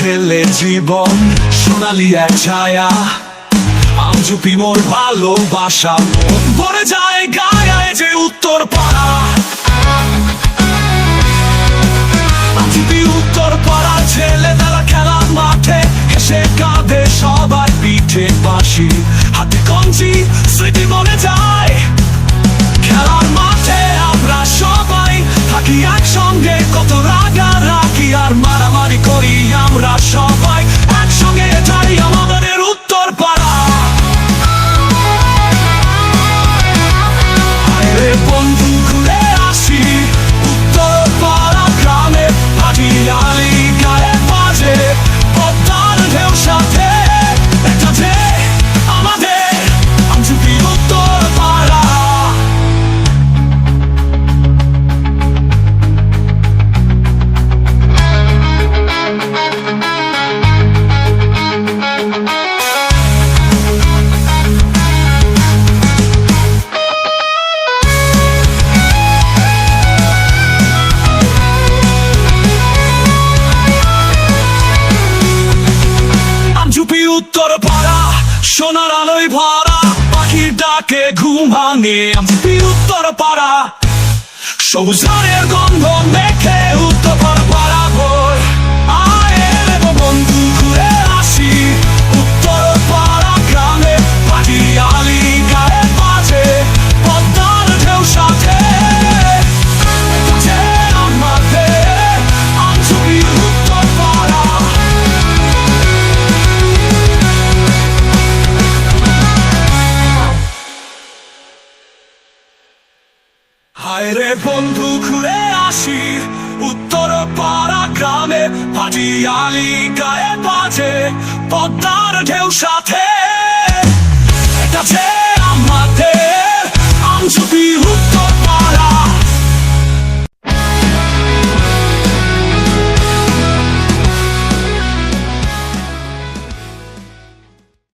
ঢেলে জীবন সোনালি এক ছায়া আমঝুপি মোর ভালোবাসা ভরে যায় গায়ে যে উত্তর পাড়া আমঝুপি উত্তর পাড়া ছেলেরা খেলার মাঠে হেসে কাঁদে সবার পিঠে বাঁশি হাতে কঞ্চি স্মৃতি মনে যায় খেলার মাঠে আমরা সবাই থাকি একসঙ্গে কত রাগারাগি আর মারামারি করি আমরা সবাই একসঙ্গে যাই আমাদের উত্তর পাড়া আরে বন্ধু ঘুরে আসি উত্তর পাড়া গ্রামে ভাটিয়ালি গায়ে বাজে পদ্মার ঢেউ সাথে একটা যে আমাদের আমঝুপি উত্তর পাড়া আমঝুপি উত্তর পাড়া সোনার আলোয় ভরা পাখির ডাকে ঘুম ভাঙে আমঝুপি উত্তর পাড়া সবুজ ধানের গন্ধ মেখে উত্তর পাড়া ভোর আয় বন্ধু ঘুরে আসি উত্তর পাড়া গ্রামে ভাটিয়ালি গায়ে বাজে পদ্মার ঢেউ সাথে যে আমাদের আমঝুপি উত্তর পাড়া হায় রে বন্ধু ঘুরে আসি উত্তর পাড়া গ্রামে ভাটিয়ালি গায়ে বাজে পদ্মার ঢেউ সাথে